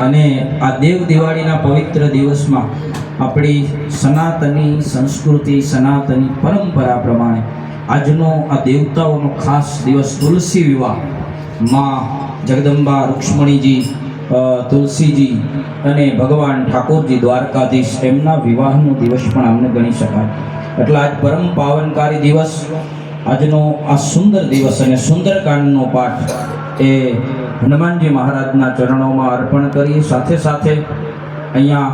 અને આ દેવ દિવાળીના પવિત્ર દિવસમાં આપણી સનાતની સંસ્કૃતિ, સનાતની પરંપરા પ્રમાણે આજનો આ દેવતાઓનો ખાસ દિવસ તુલસી વિવાહ, માં જગદંબા રૂક્ષ્મણીજી, તુલસીજી અને ભગવાન ઠાકોરજી દ્વારકાધીશ એમના વિવાહનો દિવસ પણ આમને ગણી શકાય. એટલે આજ પરમ પાવનકારી દિવસ, આજનો આ સુંદર દિવસ અને સુંદરકાંડનો પાઠ એ હનુમાનજી મહારાજના ચરણોમાં અર્પણ કરી સાથે સાથે અહીંયા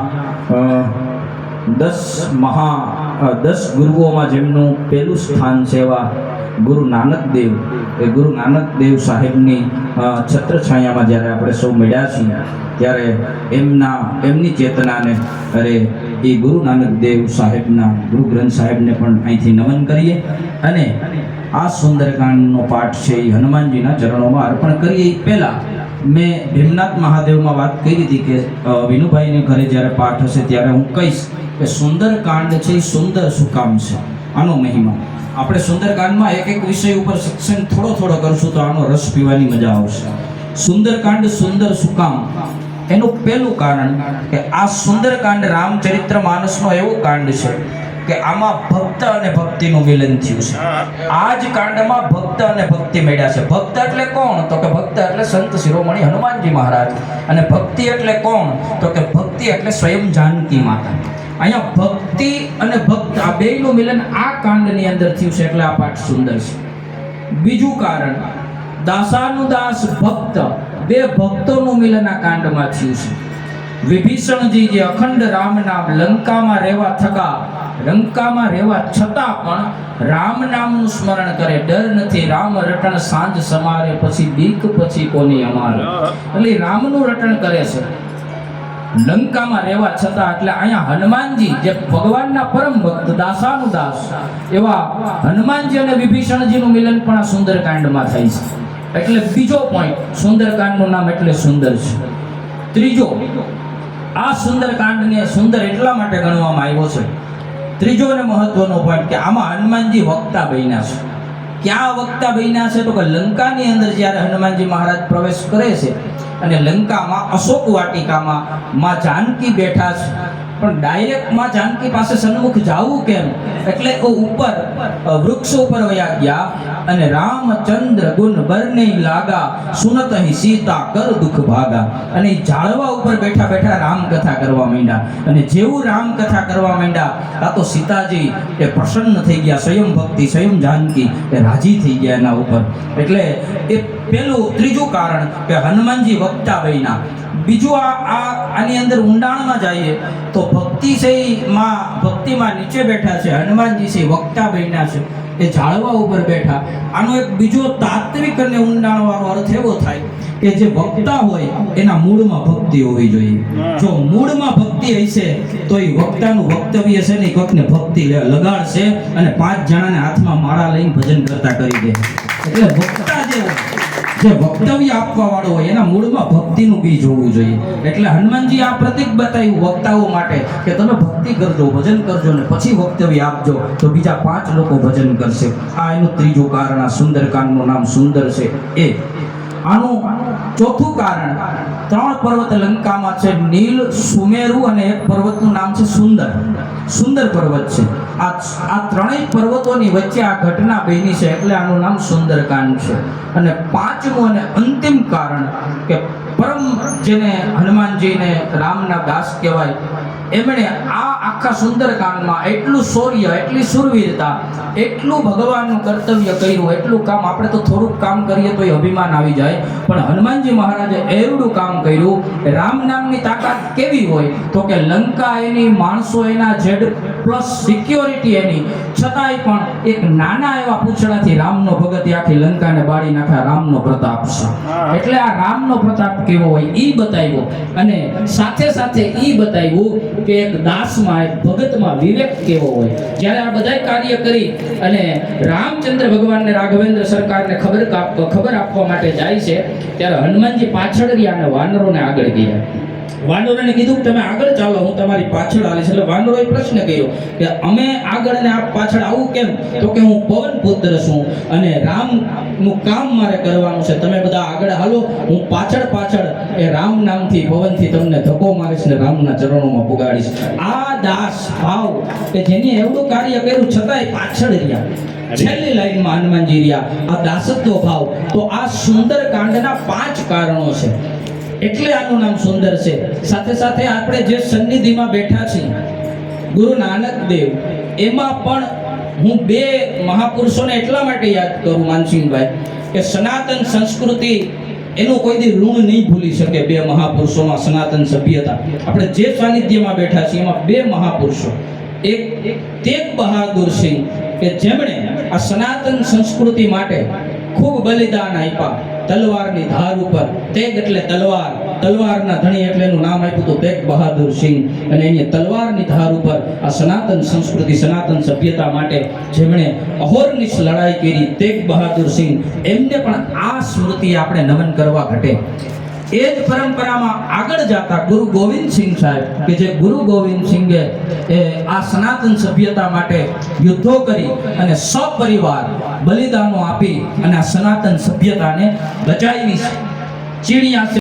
10 ગુરુઓમાં જેમનું પહેલું સ્થાન છે એવા ગુરુ નાનક દેવ, એ ગુરુ નાનક દેવ સાહેબની છત્રછાયામાં જ્યારે આપણે સૌ મળ્યા છીએ ત્યારે એમની ચેતનાને એ ગુરુ નાનક દેવ સાહેબના ગુરુ ગ્રંથ સાહેબને પણ અહીંથી નમન કરીએ અને આ સુંદરકાંડનો પાઠ છે એ હનુમાનજીના ચરણોમાં અર્પણ કરીએ. એ પહેલાં મેં ભીમનાથ મહાદેવમાં વાત કરી હતી કે વિનુભાઈને ઘરે જ્યારે પાઠ હશે ત્યારે હું કહીશ કે સુંદરકાંડ છે એ સુંદર શું કામ છે, આનો મહિમા. આપણે સુંદરકાંડમાં એક વિષય ઉપર શિક્ષણ થોડો કરશું તો આનો રસ પીવાની મજા આવશે. સુંદરકાંડ સુંદર શું કામ, એનું પહેલું કારણ કે આ સુંદરકાંડ રામચરિત્ર માનસનો એવો કાંડ છે કે આમાં ભક્ત અને ભક્તિનું મિલન થયું છે. આ જ કાંડમાં ભક્ત અને ભક્તિ મળ્યા છે. ભક્ત એટલે કોણ? તો કે ભક્ત એટલે સંત શિરોમણી હનુમાનજી મહારાજ. અને ભક્તિ એટલે કોણ? તો કે ભક્તિ એટલે સ્વયં જાનકી માતા. અહીંયા ભક્તિ અને ભક્ત આ બેયનું મિલન આ કાંડની અંદર થયું છે એટલે આ પાઠ સુંદર છે. બીજું કારણ, દાસાનુદાસ ભક્ત, બે ભક્તોનું મિલન આ કાંડમાં થયું છે. વિભીષણજી જે અખંડ રામ નામ લંકામાં રહેવા છતાં પણ રામ નામનું સ્મરણ કરે, ડર નથી રામ રટણ સાંજ સમારે, પછી બીક પછી કોની અમારે. એટલે રામનું રટણ કરે છે લંકામાં રહેવા છતાં. એટલે અહીંયા હનુમાનજી જે ભગવાનના પરમ ભક્ત, દાસાનુદાસ એવા હનુમાનજી અને વિભીષણજીનું મિલન પણ આ સુંદરકાંડમાં થાય છે. એટલે બીજો પોઈન્ટ, સુંદરકાંડનું નામ એટલે સુંદર છે. ત્રીજો, આ સુંદરકાંડને સુંદર એટલા માટે ગણવામાં આવ્યો છે. ત્રીજો અને મહત્વનો પોઈન્ટ કે આમાં હનુમાનજી વક્તા બન્યા છે. ક્યાં વક્તા બન્યા છે? તો કે લંકાની અંદર જ્યારે હનુમાનજી મહારાજ પ્રવેશ કરે છે અને લંકામાં અશોક વાટિકામાં માં જાનકી બેઠા છે, પણ ડાયરેક્ટ માં જાનકી પાસે સન્મુખ જવું કેમ? એટલે ઉપર વૃક્ષ ઉપર વયા ગયા અને રામચંદ્ર ગુણ બરને લાગા, સુનત હી સીતા કર દુઃખ ભાગા. અને ઝાડવા ઉપર બેઠા બેઠા રામ કથા કરવા માંડ્યા. અને જેવું રામ કથા કરવા માંડ્યા આ તો સીતાજી એ પ્રસન્ન થઈ ગયા, સ્વયં ભક્તિ, સ્વયં જાનકી એ રાજી થઈ ગયા એના ઉપર. એટલે એ પેલું ત્રીજું કારણ કે હનુમાનજી વક્તા બન્યા. બીજું આની અંદર ઊંડાણમાં જઈએ તો ભક્તિ છે ભક્તિમાં નીચે બેઠા છે, હનુમાનજી છે વક્તા બન્યા છે, એ ઝાડવા ઉપર બેઠા. આનો એક બીજો તાત્વિક અને ઊંડાણવાળો અર્થ એવો થાય કે જે વક્તા હોય એના મૂળમાં ભક્તિ હોવી જોઈએ. જો મૂળમાં ભક્તિ હશે તો એ વક્તાનું વક્તવ્ય છે ને કોઈકને ભક્તિ લગાડશે અને 5 જણાને હાથમાં માળા લઈને ભજન કરતા કરી દે. એટલે વક્તા જે વક્તવ્ય આપવા વાળો હોય એના મૂળમાં ભક્તિનું બીજ હોવું જોઈએ. એટલે હનુમાનજી આ પ્રતીક બતાવ્યું વક્તાઓ માટે કે તમે ભક્તિ કરજો, ભજન કરજો ને પછી વક્તવ્ય આપજો તો બીજા 5 લોકો ભજન કરશે. આ એનું ત્રીજું કારણ. આ સુંદરકાંડનું નામ સુંદર છે એ. આનું ચોથું કારણ, 3 પર્વત લંકામાં છે, નીલ, સુમેરુ અને એક પર્વતનું નામ છે સુંદર પર્વત છે. આ ત્રણેય પર્વતોની વચ્ચે આ ઘટના બની છે એટલે આનું નામ સુંદરકાંડ છે. અને પાંચમું અને અંતિમ કારણ કે પરમ જેને હનુમાનજીને રામના દાસ કહેવાય, એમણે આ આખા સુંદરકાંડમાં એટલું શૌર્ય, એટલી શૂરવીરતા, એટલું ભગવાનનું કર્તવ્ય કર્યું, એટલું કામ. આપણે તો થોડુંક કામ કરીએ તો અભિમાન આવી જાય, પણ હનુમાનજી મહારાજે એવડું કામ કર્યું. રામ નામની તાકાત કેવી હોય તો કે લંકા એની, માણસો એના, Z+ સિક્યોરિટી એની, છતાંય પણ એક નાના એવા પૂંછડાથી રામનો ભગત આખી લંકાને બાળી નાખ્યા. રામનો પ્રતાપ છે. એટલે આ રામનો પ્રતાપ કેવો હોય ઈ બતાવ્યો. અને સાથે સાથે ઈ બતાવ્યું કે એક દાસમાં, એક ભગતમાં વિવેક કેવો હોય. જ્યારે આ બધા કાર્ય કરી અને રામચંદ્ર ભગવાનને, રાઘવેન્દ્ર સરકારને ખબર આપવા માટે જાય છે ત્યારે હનુમાનજી પાછળ રહ્યા અને વાનરોને આગળ ગયા. વાનરોને કીધું કે તમે આગળ ચાલો, હું તમારી પાછળ આવીશ. એટલે વાનરોએ પ્રશ્ન કર્યો કે અમે આગળ ને આપ પાછળ આવું કેમ? તો કે હું પવન પુત્ર છું અને રામનું કામ મારે કરવાનું છે. તમે બધા આગળ હાલો, હું પાછળ પાછળ એ રામ નામથી પવનથી તમને ધક્કો મારીશ ને રામના ચરણોમાં પુગાડીશ. આ દાસ ભાવ કે જેને એવડું કાર્ય કર્યું છતાંય પાછળ રહ્યા, છેલ્લી લાઈનમાં હનુમાનજી રહ્યા, આ દાસત્વ ભાવ. તો આ સુંદર કાંડના 5 કારણો છે, એટલે આનું નામ સુંદર છે. સાથે સાથે આપણે જે સન્નિધિમાં બેઠા છીએ ગુરુ નાનક દેવ, એમાં પણ હું 2 મહાપુરુષોને એટલા માટે યાદ કરું માનસિંહભાઈ કે સનાતન સંસ્કૃતિ એનું કોઈ દી ઋણ નહીં ભૂલી શકે. 2 મહાપુરુષોમાં સનાતન સભ્યતા, આપણે જે સાનિધ્યમાં બેઠા છીએ એમાં 2 મહાપુરુષો, એક તેગ બહાદુર સિંહ કે જેમણે આ સનાતન સંસ્કૃતિ માટે ખૂબ બલિદાન આપ્યા. તલવારની ધાર ઉપર, તેગ એટલે તલવાર, તલવારના ધણી એટલે એનું નામ આપ્યું હતું તેગ બહાદુર સિંહ. અને એની તલવારની ધાર ઉપર આ સનાતન સંસ્કૃતિ, સનાતન સભ્યતા માટે જેમણે અહોરનિશ લડાઈ કરી, તેગ બહાદુર સિંહ, એમને પણ આ સ્મૃતિ આપણે નમન કરવા ઘટે. એ જ પરંપરામાં આગળ જતા ગુરુ ગોવિંદ સિંહ સાહેબ કે જે ગુરુ ગોવિંદ સિંહે આ સનાતન સભ્યતા માટે યુદ્ધો કરી અને સપરિવાર બલિદાનો આપી અને આ સનાતન સભ્યતાને બચાવી. ચીડિયા